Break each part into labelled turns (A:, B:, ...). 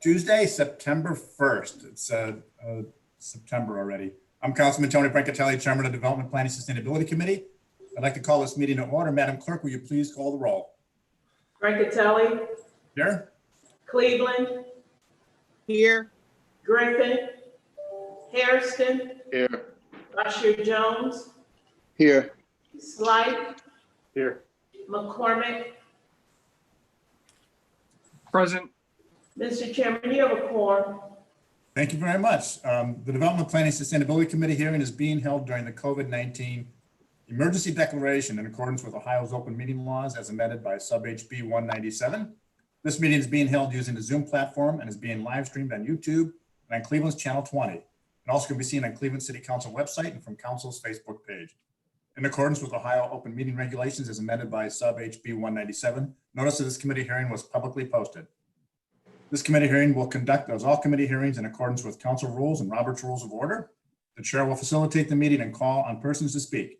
A: Tuesday, September 1st. It's September already. I'm Councilman Tony Brancatelli, Chairman of the Development Planning Sustainability Committee. I'd like to call this meeting to order. Madam Clerk, will you please call the roll?
B: Brancatelli.
A: Here.
B: Cleveland.
C: Here.
B: Griffin. Hairston.
D: Here.
B: Usher Jones.
D: Here.
B: Slight.
D: Here.
B: McCormick.
C: Present.
B: Mr. Chairman, you have a quorum.
A: Thank you very much. The Development Planning Sustainability Committee hearing is being held during the COVID-19 emergency declaration in accordance with Ohio's open meeting laws as amended by sub HB 197. This meeting is being held using the Zoom platform and is being live streamed on YouTube and on Cleveland's Channel 20. And also can be seen on Cleveland City Council website and from Council's Facebook page. In accordance with Ohio open meeting regulations as amended by sub HB 197, notice of this committee hearing was publicly posted. This committee hearing will conduct as all committee hearings in accordance with council rules and Robert's Rules of Order. The chair will facilitate the meeting and call on persons to speak.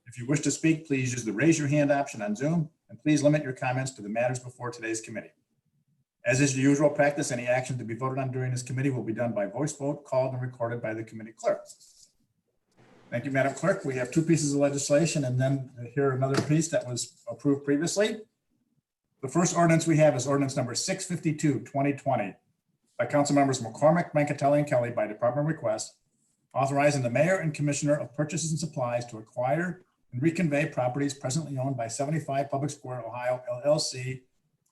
A: If you wish to speak, please use the raise your hand option on Zoom and please limit your comments to the matters before today's committee. As is the usual practice, any action to be voted on during this committee will be done by voice vote called and recorded by the committee clerk. Thank you, Madam Clerk. We have two pieces of legislation and then here another piece that was approved previously. The first ordinance we have is ordinance number 652, 2020 by council members McCormick, Brancatelli, and Kelly by department request, authorizing the mayor and commissioner of purchases and supplies to acquire and reconvey properties presently owned by 75 Public Square, Ohio, LLC,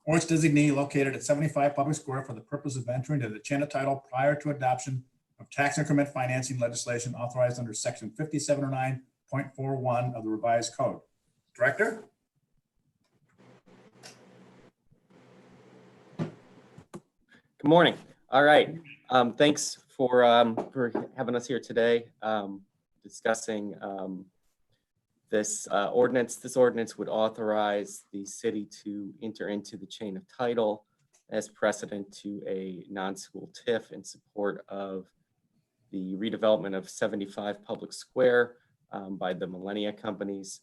A: or its designee located at 75 Public Square for the purpose of entering into the chain of title prior to adoption of tax increment financing legislation authorized under section 5709.41 of the revised code. Director?
E: Good morning. All right. Thanks for having us here today discussing this ordinance. This ordinance would authorize the city to enter into the chain of title as precedent to a non-school TIF in support of the redevelopment of 75 Public Square by the Millennia Companies.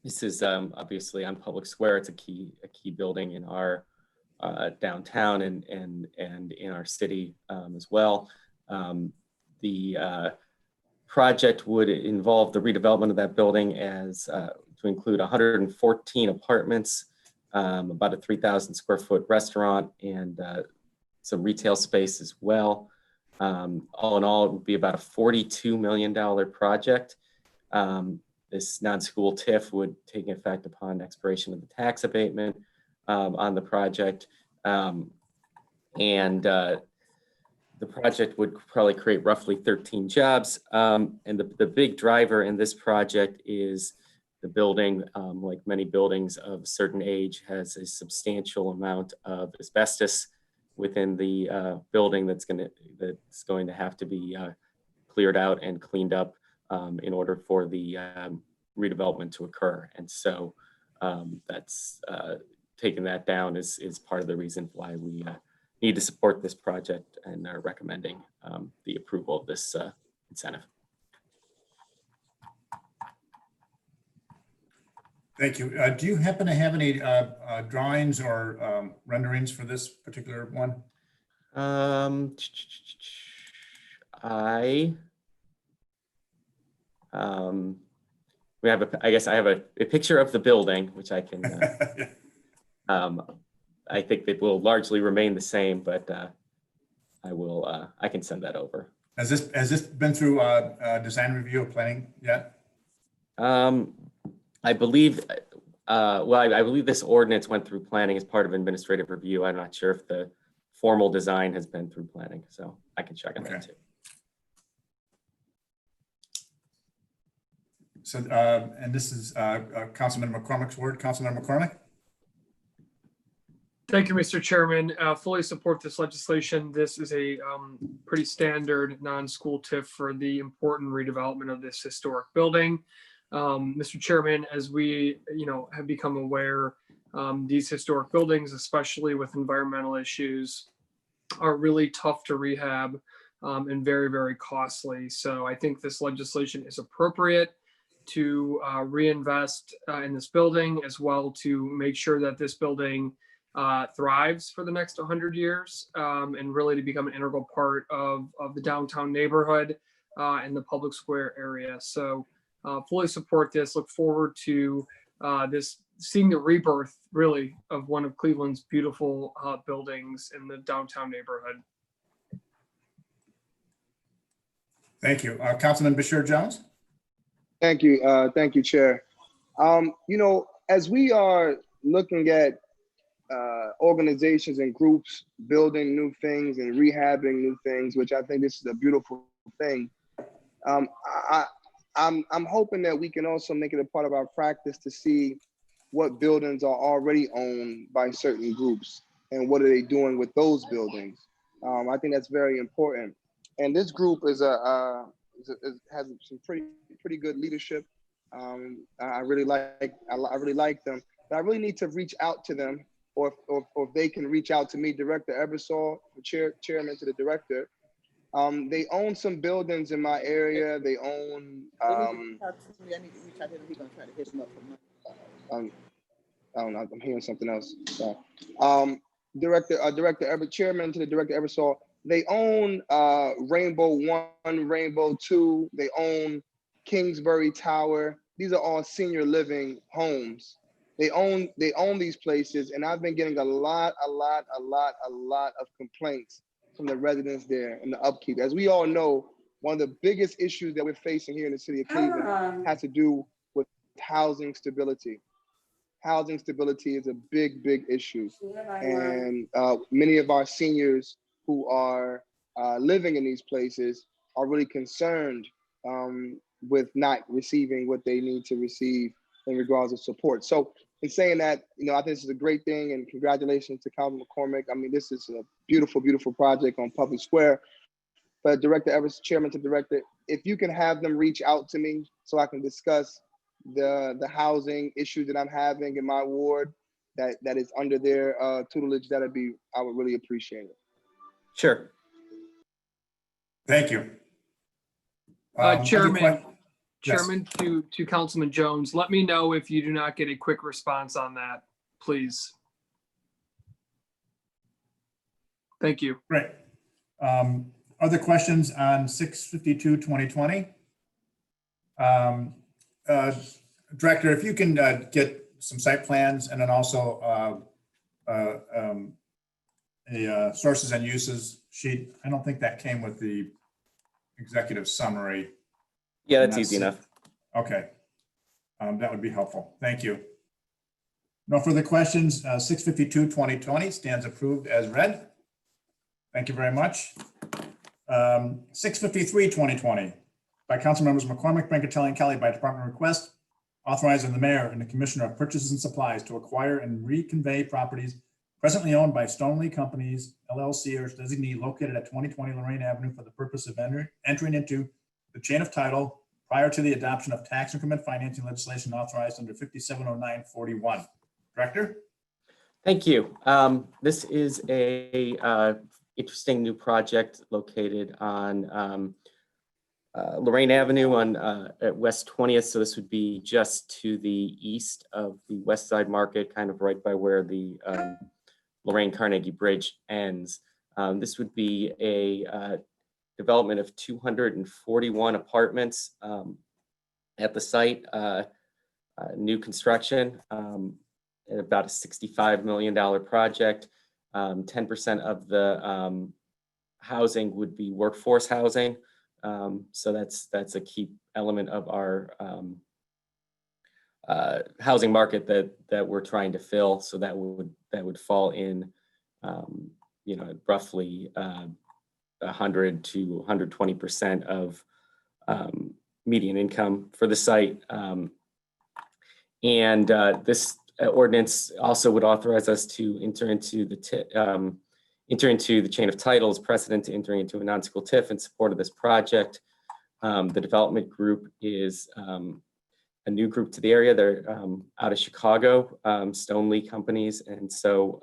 E: This is obviously on Public Square. It's a key building in our downtown and in our city as well. The project would involve the redevelopment of that building as to include 114 apartments, about a 3,000 square foot restaurant, and some retail space as well. All in all, it would be about a $42 million project. This non-school TIF would take effect upon expiration of the tax abatement on the project. The project would probably create roughly 13 jobs. And the big driver in this project is the building, like many buildings of a certain age, has a substantial amount of asbestos within the building that's going to have to be cleared out and cleaned up in order for the redevelopment to occur. And so that's taking that down is part of the reason why we need to support this project and are recommending the approval of this incentive.
A: Thank you. Do you happen to have any drawings or renderings for this particular one?
E: We have I guess I have a picture of the building, which I can. I think it will largely remain the same, but I can send that over.
A: Has this been through design review or planning yet?
E: I believe, I believe this ordinance went through planning as part of administrative review. I'm not sure if the formal design has been through planning, so I can check on that too.
A: So, and this is Councilman McCormick's word. Councilman McCormick.
C: Thank you, Mr. Chairman. Fully support this legislation. This is a pretty standard non-school TIF for the important redevelopment of this historic building. Mr. Chairman, as we have become aware, these historic buildings, especially with environmental issues, are really tough to rehab and very, very costly. So I think this legislation is appropriate to reinvest in this building, as well to make sure that this building thrives for the next 100 years, and really to become an integral part of the downtown neighborhood and the public square area. So fully support this. Look forward to this, seeing the rebirth really of one of Cleveland's beautiful buildings in the downtown neighborhood.
A: Thank you. Councilman Bashir Jones?
D: Thank you. Thank you, Chair. As we are looking at organizations and groups building new things and rehabbing new things, which I think this is a beautiful thing, I'm hoping that we can also make it a part of our practice to see what buildings are already owned by certain groups and what are they doing with those buildings. I think that's very important. And this group has some pretty good leadership. I really like them, but I really need to reach out to them, or if they can reach out to me, Director Ebersol, chairman to the director. They own some buildings in my area. They own. I need to reach out to him. He's gonna try to hit him up for money. I don't know. I'm hearing something else. So, chairman to the Director Ebersol. They own Rainbow 1, Rainbow 2. They own Kingsbury Tower. These are all senior living homes. They own these places, and I've been getting a lot of complaints from the residents there and the upkeep. As we all know, one of the biggest issues that we're facing here in the city of Cleveland has to do with housing stability. Housing stability is a big issue, and many of our seniors who are living in these places are really concerned with not receiving what they need to receive in regards of support. So in saying that, I think this is a great thing, and congratulations to Councilman McCormick. I mean, this is a beautiful project on Public Square. But Director Evers, Chairman to Director, if you can have them reach out to me so I can discuss the housing issues that I'm having in my ward that is under their tutelage, I would really appreciate it.
E: Sure.
A: Thank you.
C: Chairman, to Councilman Jones, let me know if you do not get a quick response on that, please. Thank you.
A: Great. Other questions on 6/52/2020? Director, if you can get some site plans and then also a sources and uses sheet. I don't think that came with the executive summary.
E: Yeah, that's easy enough.
A: Okay. That would be helpful. Thank you. No further questions. 6/52/2020 stands approved as read. Thank you very much. 6/53/2020 by Council Members McCormick, Brancatelli, and Kelly by department request, authorizing the mayor and the commissioner of purchases and supplies to acquire and reconvey properties presently owned by Stoneleigh Companies, LLC, or designee located at 2020 Lorraine Avenue for the purpose of entering into the chain of title prior to the adoption of tax increment financing legislation authorized under 570941. Director?
E: Thank you. This is a interesting new project located on Lorraine Avenue at West 20th. So this would be just to the east of the West Side Market, kind of right by where the Lorraine Carnegie Bridge ends. This would be a development of 241 apartments at the site, new construction, at about a $65 million project. 10% of the housing would be workforce housing. So that's a key element of our housing market that we're trying to fill. So that would fall in, roughly 100 to 120% of median income for the site. This ordinance also would authorize us to enter into the chain of titles precedent to entering into a non-school TIF in support of this project. The development group is a new group to the area. They're out of Chicago, Stoneleigh Companies, and so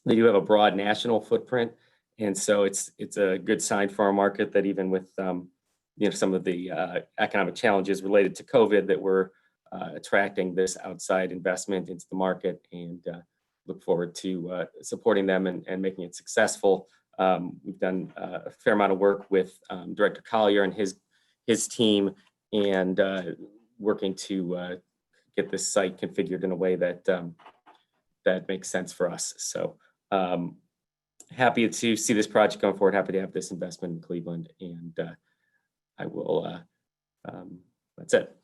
E: they do have a broad national footprint. And so it's a good sign for our market that even with some of the economic challenges related to COVID, that we're attracting this outside investment into the market. And look forward to supporting them and making it successful. We've done a fair amount of work with Director Collier and his team, and working to get this site configured in a way that that makes sense for us. So happy to see this project going forward. Happy to have this investment in Cleveland, and I will. That's it.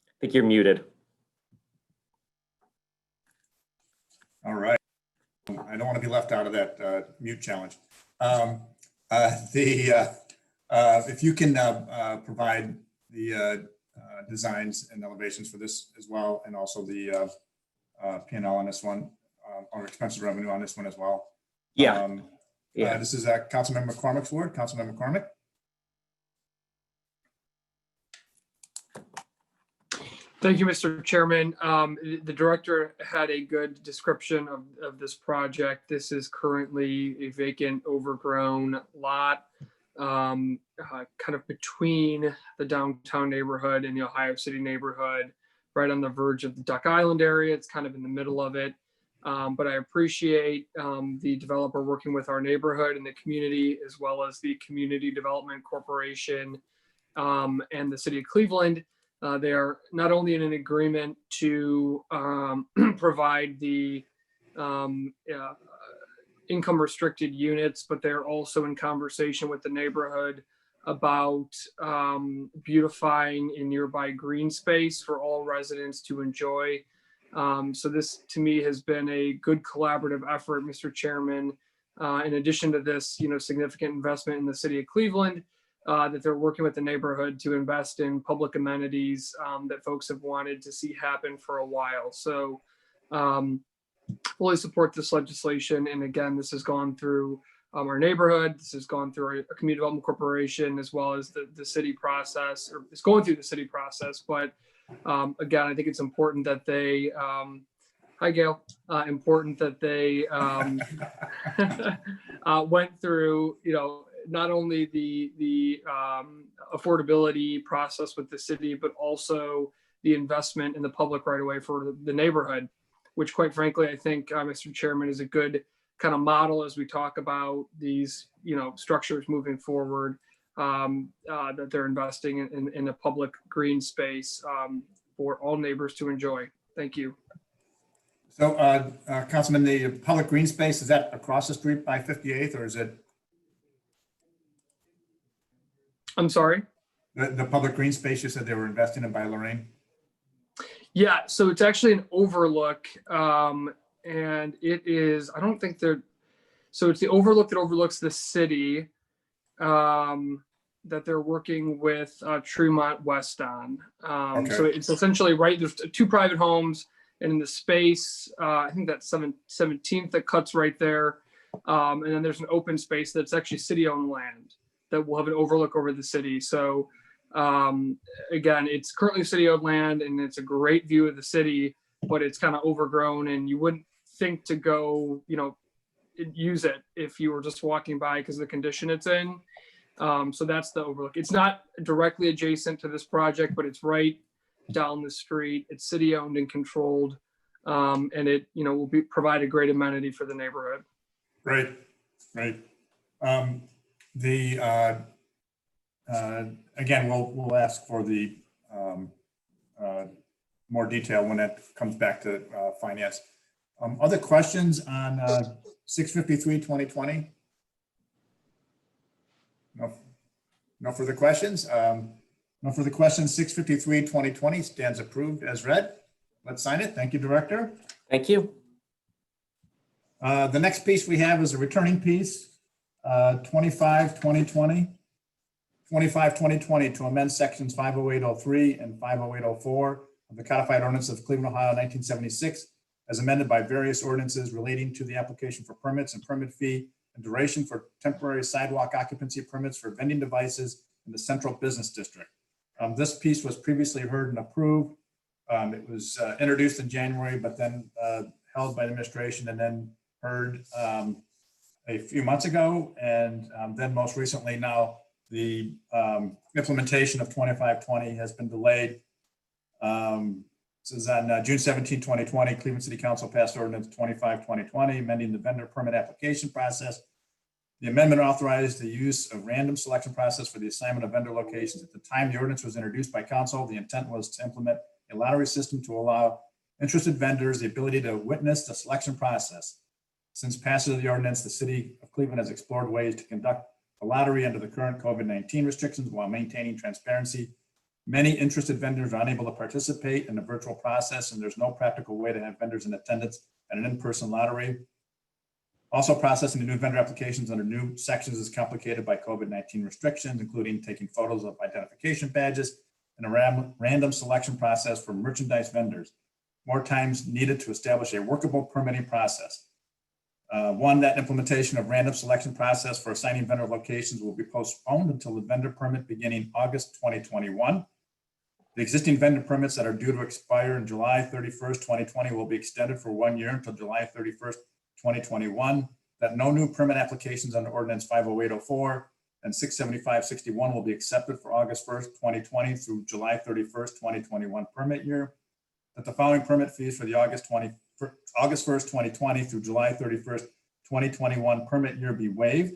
E: I think you're muted.
A: All right. I don't want to be left out of that mute challenge. If you can provide the designs and elevations for this as well, and also the P&L on this one, or expenses revenue on this one as well.
E: Yeah. Yeah.
A: This is Councilmember McCormick's word. Councilmember McCormick.
C: Thank you, Mr. Chairman. The director had a good description of this project. This is currently a vacant, overgrown lot, kind of between the downtown neighborhood and the Ohio City neighborhood, right on the verge of the Duck Island area. It's kind of in the middle of it. But I appreciate the developer working with our neighborhood and the community, as well as the Community Development Corporation and the City of Cleveland. They are not only in an agreement to provide the income restricted units, but they're also in conversation with the neighborhood about beautifying a nearby green space for all residents to enjoy. So this, to me, has been a good collaborative effort, Mr. Chairman. In addition to this, significant investment in the City of Cleveland, that they're working with the neighborhood to invest in public amenities that folks have wanted to see happen for a while. So fully support this legislation. And again, this has gone through our neighborhood. This has gone through a community development corporation, as well as the city process, or it's going through the city process. But again, I think it's important that they, hi Gail, important that they went through, not only the affordability process with the city, but also the investment in the public right away for the neighborhood, which quite frankly, I think, Mr. Chairman, is a good kind of model as we talk about these, structures moving forward, that they're investing in a public green space for all neighbors to enjoy. Thank you.
A: So Councilman, the public green space, is that across the street by 58th, or is it?
C: I'm sorry?
A: The public green space you said they were investing in by Lorraine?
C: Yeah, so it's actually an overlook, and it is, I don't think so it's the overlook that overlooks the city, that they're working with Tremont West on.
A: Okay.
C: So it's essentially right, there's two private homes, and in the space, I think that's 17th that cuts right there. And then there's an open space that's actually city-owned land that will have an overlook over the city. So again, it's currently city-owned land, and it's a great view of the city, but it's kind of overgrown, and you wouldn't think to go, use it if you were just walking by because of the condition it's in. So that's the overlook. It's not directly adjacent to this project, but it's right down the street. It's city-owned and controlled, and it, will provide a great amenity for the neighborhood.
A: Right. Again, we'll ask for the more detail when that comes back to finance. Other questions on 653-2020? No further questions. No further questions. 653-2020 stands approved as read. Let's sign it. Thank you, Director.
E: Thank you.
A: The next piece we have is a returning piece, 25-2020. 25-2020 to amend sections 50803 and 50804 of the codified ordinance of Cleveland, Ohio, 1976, as amended by various ordinances relating to the application for permits and permit fee and duration for temporary sidewalk occupancy permits for vending devices in the central business district. This piece was previously heard and approved. It was introduced in January, but then held by the administration and then heard a few months ago. And then most recently now, the implementation of 2520 has been delayed. This is on June 17, 2020, Cleveland City Council passed ordinance 25-2020, amending the vendor permit application process. The amendment authorized the use of random selection process for the assignment of vendor locations. At the time the ordinance was introduced by council, the intent was to implement a lottery system to allow interested vendors the ability to witness the selection process. Since passage of the ordinance, the city of Cleveland has explored ways to conduct a lottery under the current COVID-19 restrictions while maintaining transparency. Many interested vendors are unable to participate in the virtual process, and there's no practical way to have vendors in attendance at an in-person lottery. Also, processing the new vendor applications under new sections is complicated by COVID-19 restrictions, including taking photos of identification badges and a random selection process for merchandise vendors. More times needed to establish a workable permitting process. One, that implementation of random selection process for assigning vendor locations will be postponed until the vendor permit beginning August 2021. The existing vendor permits that are due to expire in July 31st, 2020 will be extended for 1 year until July 31st, 2021. That no new permit applications under ordinance 50804 and 67561 will be accepted for August 1st, 2020 through July 31st, 2021 permit year. That the following permit fees for the August 1st, 2020 through July 31st, 2021 permit year be waived.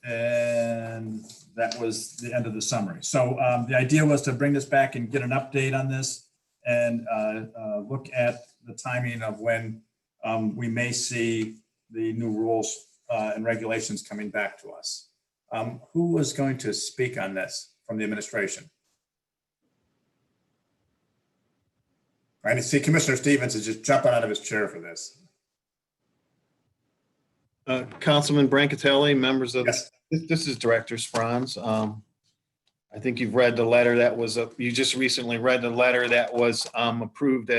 A: And that was the end of the summary. So the idea was to bring this back and get an update on this and look at the timing of when we may see the new rules and regulations coming back to us. Who was going to speak on this from the administration? I see Commissioner Stevens is just jumping out of his chair for this.
F: Councilman Brancatelli, members of,
A: Yes.
F: this is Director Sprons. I think you've read the letter that was, you just recently read the letter that was approved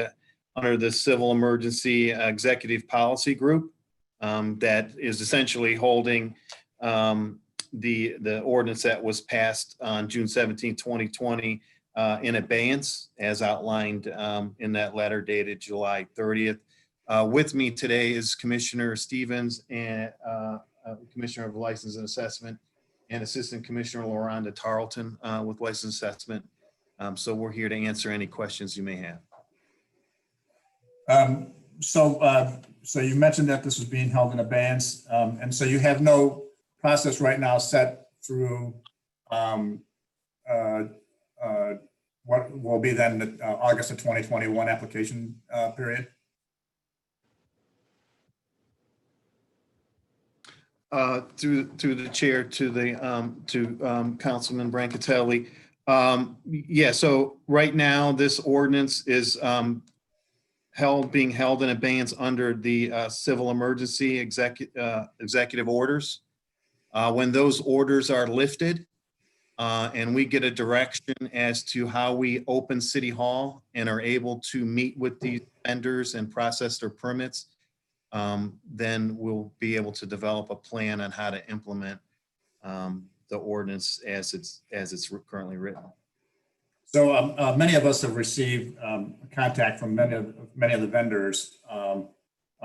F: under the Civil Emergency Executive Policy Group that is essentially holding the ordinance that was passed on June 17, 2020 in abeyance, as outlined in that letter dated July 30th. With me today is Commissioner Stevens and Commissioner of License and Assessment and Assistant Commissioner LaRonda Tarleton with License Assessment. So we're here to answer any questions you may have.
A: So you mentioned that this was being held in abeyance, and so you have no process right now set through what will be then the August of 2021 application period?
F: Through the chair to Councilman Brancatelli. Yeah, so right now this ordinance is being held in abeyance under the civil emergency executive orders. When those orders are lifted and we get a direction as to how we open City Hall and are able to meet with these vendors and process their permits, then we'll be able to develop a plan on how to implement the ordinance as it's currently written.
A: So many of us have received contact from many of the vendors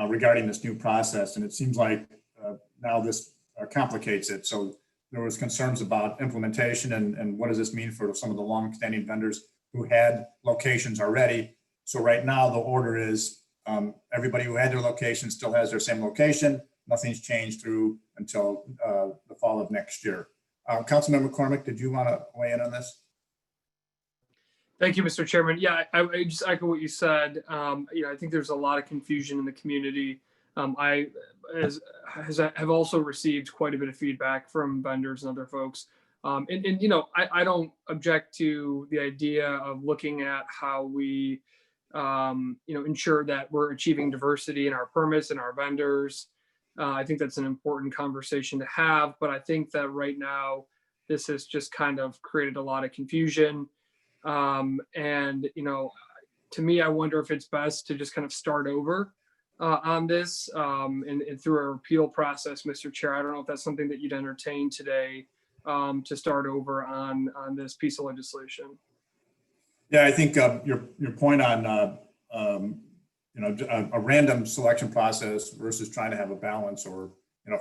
A: regarding this new process, and it seems like now this complicates it. So there was concerns about implementation and what does this mean for some of the long-standing vendors who had locations already. So right now the order is everybody who had their location still has their same location. Nothing's changed through until the fall of next year. Councilmember McCormick, did you want to weigh in on this?
C: Thank you, Mr. Chairman. Yeah, I just echo what you said. I think there's a lot of confusion in the community. I have also received quite a bit of feedback from vendors and other folks. I don't object to the idea of looking at how we, ensure that we're achieving diversity in our permits and our vendors. I think that's an important conversation to have, but I think that right now this has just kind of created a lot of confusion. To me, I wonder if it's best to just kind of start over on this and through a repeal process, Mr. Chair. I don't know if that's something that you'd entertain today to start over on this piece of legislation.
A: Yeah, I think your point on a random selection process versus trying to have a balance or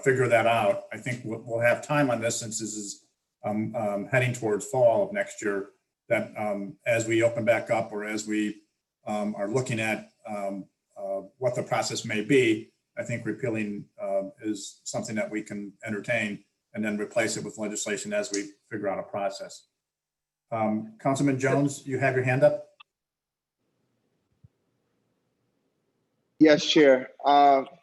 A: figure that out. I think we'll have time on this since this is heading towards fall of next year, that as we open back up or as we are looking at what the process may be, I think repealing is something that we can entertain and then replace it with legislation as we figure out a process. Councilman Jones, you have your hand up?
D: Yes, Chair.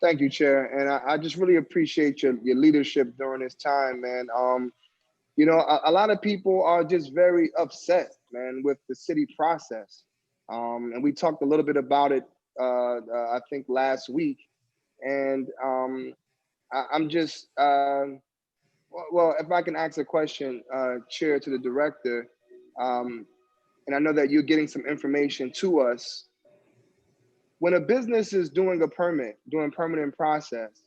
D: Thank you, Chair. And I just really appreciate your leadership during this time, man. A lot of people are just very upset, man, with the city process. And we talked a little bit about it, I think last week. And I'm just, well, if I can ask a question, Chair, to the director, and I know that you're getting some information to us. When a business is doing permanent process,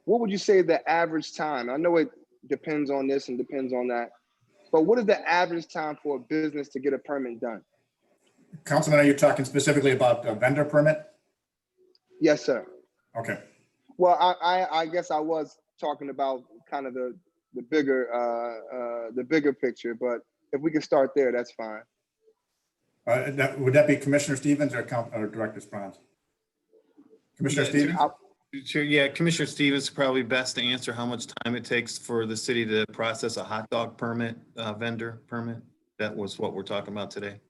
D: what would you say the average time? I know it depends on this and depends on that, but what is the average time for a business to get a permit done?
A: Councilman, are you talking specifically about a vendor permit?
D: Yes, sir.
A: Okay.
D: Well, I guess I was talking about kind of the bigger picture, but if we can start there, that's fine.
A: Would that be Commissioner Stevens or Director Sprons? Commissioner Stevens?
F: Sure, yeah, Commissioner Stevens is probably best to answer how much time it takes for the city to process a hot dog permit, vendor permit. That was what we're talking about today.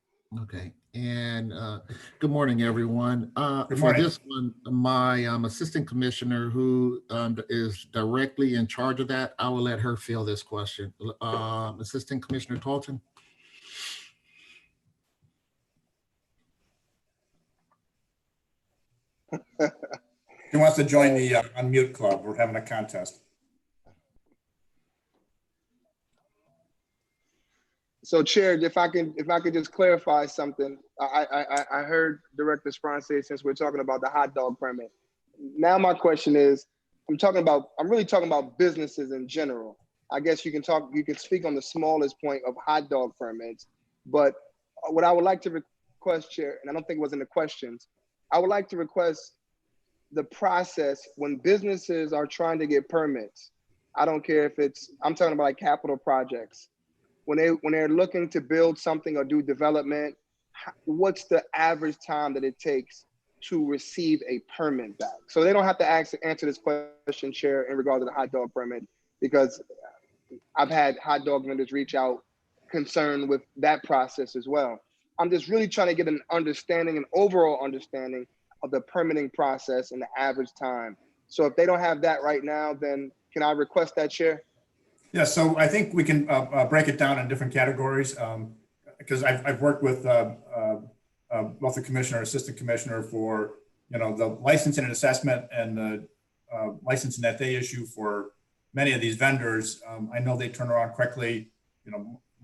G: Okay, and good morning, everyone.
A: Good
G: For
A: morning.
G: this one, my assistant commissioner, who is directly in charge of that, I will let her field this question. Assistant Commissioner Talton.
A: He wants to join the unmute club. We're having a contest.
D: So, Chair, if I could just clarify something, I heard Director Sprons say, since we're talking about the hot dog permit. Now my question is, I'm really talking about businesses in general. I guess you can speak on the smallest point of hot dog permits, but what I would like to request, Chair, and I don't think it was in the questions, I would like to request the process when businesses are trying to get permits. I don't care if I'm talking about like capital projects. When they're looking to build something or do development, what's the average time that it takes to receive a permit back? So they don't have to answer this question, Chair, in regard to the hot dog permit, because I've had hot dog vendors reach out concerned with that process as well. I'm just really trying to get an overall understanding of the permitting process and the average time. So if they don't have that right now, then can I request that, Chair?
A: Yeah, so I think we can break it down in different categories, because I've worked with both the commissioner, assistant commissioner for the licensing and assessment and the licensing that they issue for many of these vendors. I know they turn around quickly.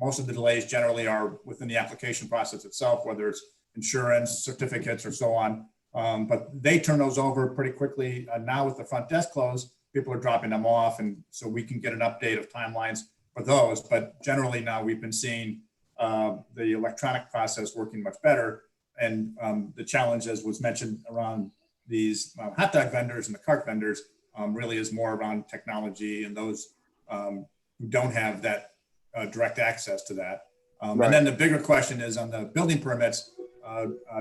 A: Most of the delays generally are within the application process itself, whether it's insurance, certificates, or so on. But they turn those over pretty quickly. Now with the front desk closed, people are dropping them off, and so we can get an update of timelines for those. But generally now we've been seeing the electronic process working much better. And the challenge, as was mentioned, around these hot dog vendors and the cart vendors really is more around technology and those who don't have that direct access to that.
D: Right.
A: And then the bigger question is on the building permits.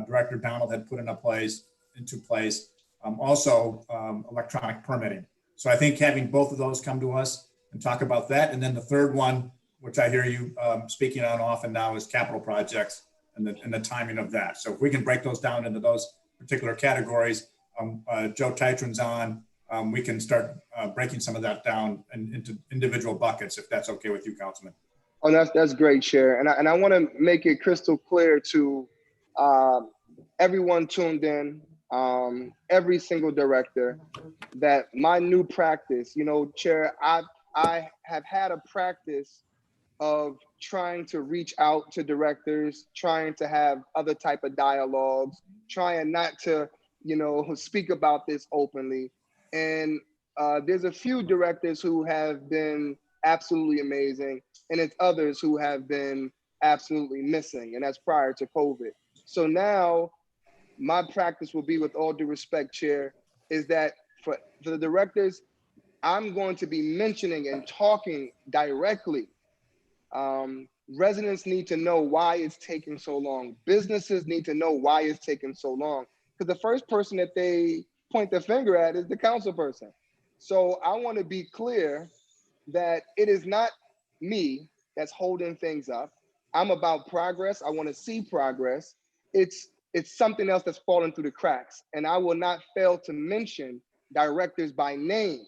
A: Director Donald had put into place also electronic permitting. So I think having both of those come to us and talk about that. And then the third one, which I hear you speaking on often now, is capital projects and the timing of that. So if we can break those down into those particular categories, Joe Tytron's on, we can start breaking some of that down into individual buckets, if that's okay with you, Councilman.
D: Oh, that's great, Chair. And I want to make it crystal clear to everyone tuned in, every single director, that my new practice, Chair, I have had a practice of trying to reach out to directors, trying to have other type of dialogues, trying not to, speak about this openly. And there's a few directors who have been absolutely amazing, and it's others who have been absolutely missing, and that's prior to COVID. So now my practice will be, with all due respect, Chair, is that for the directors, I'm going to be mentioning and talking directly. Residents need to know why it's taking so long. Businesses need to know why it's taking so long. Because the first person that they point the finger at is the council person. So I want to be clear that it is not me that's holding things up. I'm about progress. I want to see progress. It's something else that's falling through the cracks. And I will not fail to mention directors by name.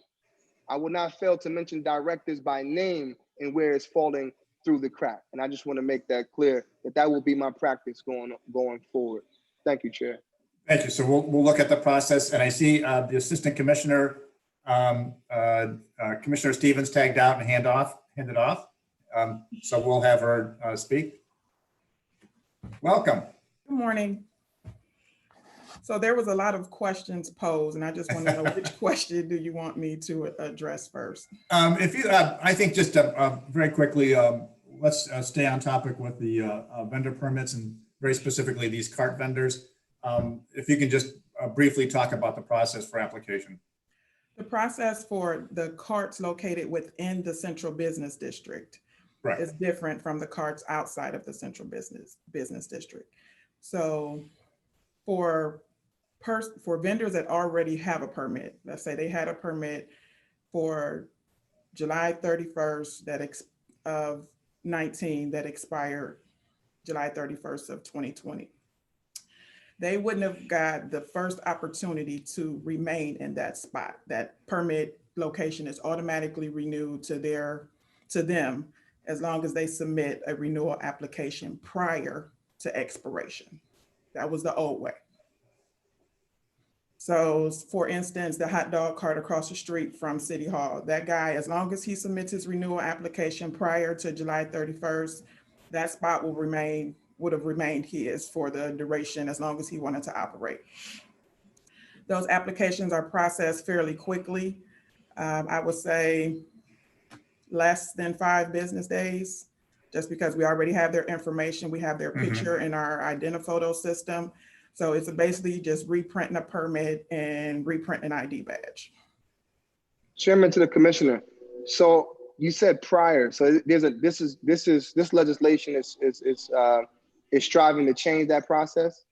D: I will not fail to mention directors by name and where it's falling through the crack. And I just want to make that clear that that will be my practice going forward. Thank you, Chair.
A: Thank you. So we'll look at the process, and I see the Assistant Commissioner, Commissioner Stevens tagged out and handed off. So we'll have her speak. Welcome.
H: Good morning. So there was a lot of questions posed, and I just want to know which question do you want me to address first?
A: If you, I think just very quickly, let's stay on topic with the vendor permits and very specifically these cart vendors. If you can just briefly talk about the process for application.
H: The process for the carts located within the central business district
A: Right.
H: is different from the carts outside of the central business district. So for vendors that already have a permit, let's say they had a permit for July 31st of 19 that expired July 31st of 2020. They wouldn't have got the first opportunity to remain in that spot. That permit location is automatically renewed to them as long as they submit a renewal application prior to expiration. That was the old way. So for instance, the hot dog cart across the street from City Hall, that guy, as long as he submits his renewal application prior to July 31st, that spot would have remained his for the duration as long as he wanted to operate. Those applications are processed fairly quickly. I would say less than 5 business days, just because we already have their information. We have their picture in our Identiphoto system. So it's basically just reprinting a permit and reprinting an ID badge.
D: Chairman, to the Commissioner. So you said prior. So this legislation is striving to change that process.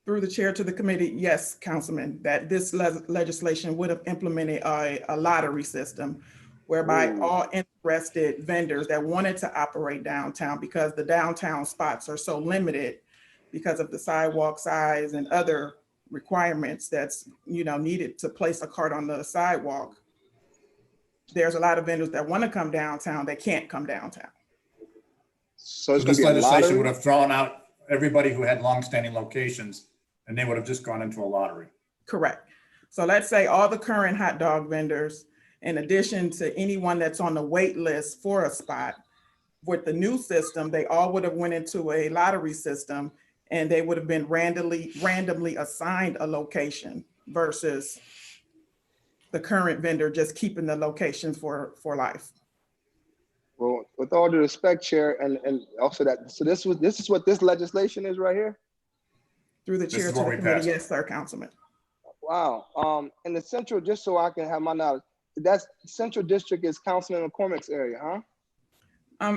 H: Through the chair to the committee, yes, Councilman, that this legislation would have implemented a lottery system whereby all interested vendors that wanted to operate downtown, because the downtown spots are so limited because of the sidewalk size and other requirements that's needed to place a cart on the sidewalk. There's a lot of vendors that want to come downtown, they can't come downtown.
D: So
A: This legislation would have thrown out everybody who had longstanding locations, and they would have just gone into a lottery.
H: Correct. So let's say all the current hot dog vendors, in addition to anyone that's on the wait list for a spot, with the new system, they all would have went into a lottery system and they would have been randomly assigned a location versus the current vendor just keeping the locations for life.
D: Well, with all due respect, Chair, and also this is what this legislation is right here?
H: Through the
A: This
H: chair
A: is
H: to
A: what
H: the
A: we
H: committee,
A: passed.
H: yes, sir, Councilman.
D: Wow. And the central, just so I can have my knowledge, that's central district is Councilman McCormick's area, huh?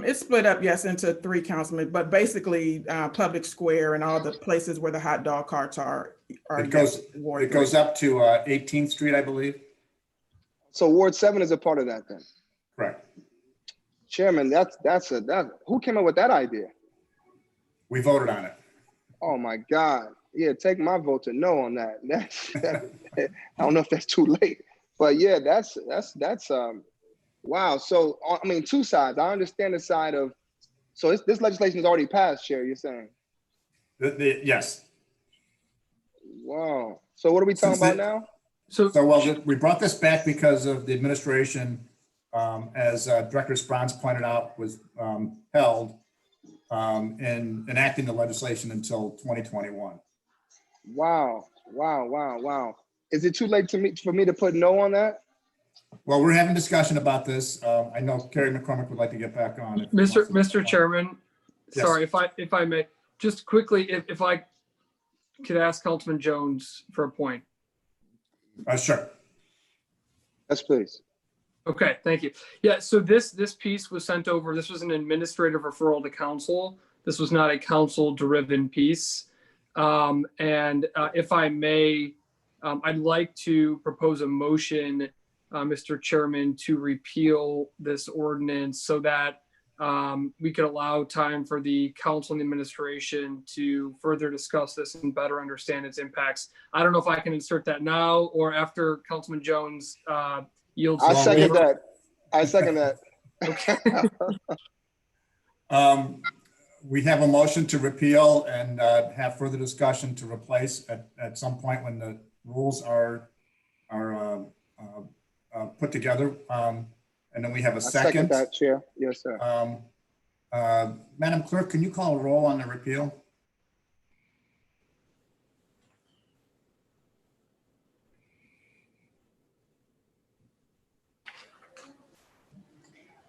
H: It's split up, yes, into 3 councilmen, but basically Public Square and all the places where the hot dog carts are.
A: It goes up to 18th Street, I believe.
D: So Ward 7 is a part of that then?
A: Correct.
D: Chairman, who came up with that idea?
A: We voted on it.
D: Oh my God. Yeah, take my vote to no on that. I don't know if that's too late, but yeah, that's wow. So, I mean, 2 sides. I understand the side of, so this legislation is already passed, Chair, you're saying?
A: Yes.
D: Wow. So what are we talking about now?
A: So we brought this back because of the administration, as Director Sprons pointed out, was held in enacting the legislation until 2021.
D: Wow. Is it too late for me to put no on that?
A: Well, we're having discussion about this. I know Kerry McCormick would like to get back on.
C: Mr. Chairman,
A: Yes.
C: sorry, if I may, just quickly, if I could ask Councilman Jones for a point.
A: Sure.
D: Yes, please.
C: Okay, thank you. Yeah, so this piece was sent over. This was an administrative referral to council. This was not a council-driven piece. If I may, I'd like to propose a motion, Mr. Chairman, to repeal this ordinance so that we could allow time for the council and the administration to further discuss this and better understand its impacts. I don't know if I can insert that now or after Councilman Jones yields.
D: I
C: his
D: second
C: favor.
D: that. I second that.
A: We have a motion to repeal and have further discussion to replace at some point when the rules are put together. And then we have a
D: I second
A: second.
D: that, Chair. Yes, sir.
A: Madam Clerk, can you call a roll on the repeal?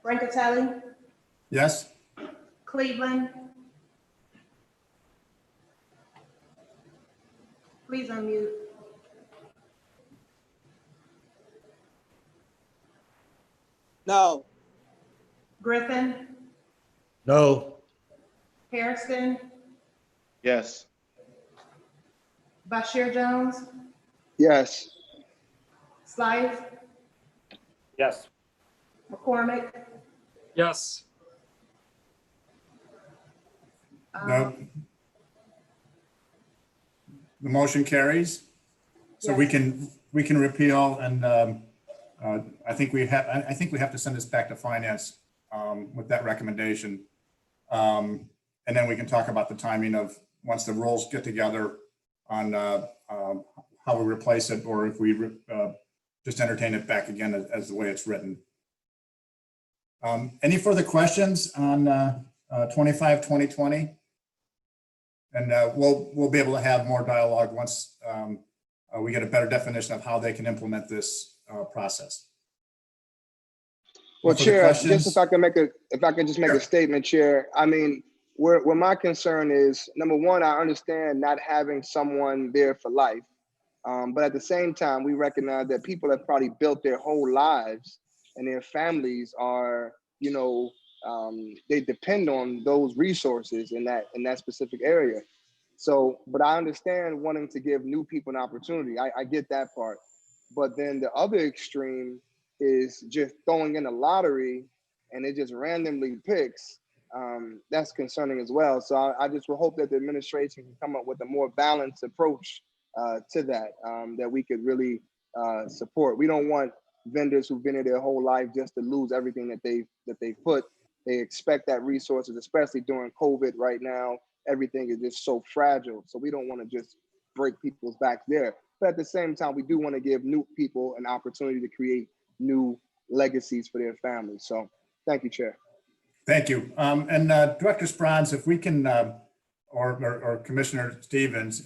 B: Brancatelli,
A: Yes?
B: Cleveland. Please unmute.
I: No.
B: Griffin,
I: No.
B: Hairston,
I: Yes.
B: Bashir Jones,
D: Yes.
B: Slife,
I: Yes.
B: McCormick.
C: Yes.
A: No. The motion carries. So we can repeal and I think we have to send this back to finance with that recommendation. And then we can talk about the timing of once the rules get together on how we replace it or if we just entertain it back again as the way it's written. Any further questions on 25-2020? And we'll be able to have more dialogue once we get a better definition of how they can implement this process.
D: Well,
A: Further
D: Chair,
A: questions?
D: just if I can just make
A: Sure.
D: a statement, Chair. I mean, where my concern is, number one, I understand not having someone there for life. But at the same time, we recognize that people have probably built their whole lives and their families are, they depend on those resources in that specific area. So, but I understand wanting to give new people an opportunity. I get that part. But then the other extreme is just throwing in a lottery and it just randomly picks. That's concerning as well. So I just will hope that the administration can come up with a more balanced approach to that, that we could really support. We don't want vendors who've been here their whole life just to lose everything that they've put. They expect that resources, especially during COVID right now, everything is just so fragile. So we don't want to just break people's backs there. But at the same time, we do want to give new people an opportunity to create new legacies for their families. So thank you, Chair.
A: Thank you. And Director Sprons, if we can, or Commissioner Stevens,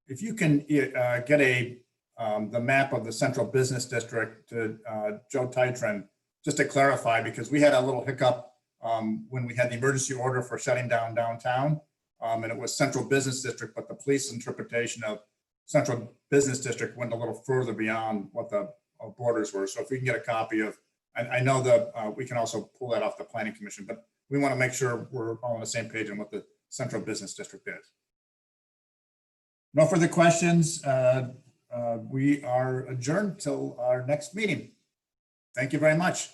A: if you can get the map of the Central Business District to Joe Titron, just to clarify, because we had a little hiccup when we had the emergency order for shutting down downtown, and it was Central Business District, but the police interpretation of Central Business District went a little further beyond what the borders were. So if we can get a copy of, I know that we can also pull that off the Planning Commission, but we want to make sure we're all on the same page on what the Central Business District is. No further questions. We are adjourned till our next meeting. Thank you very much.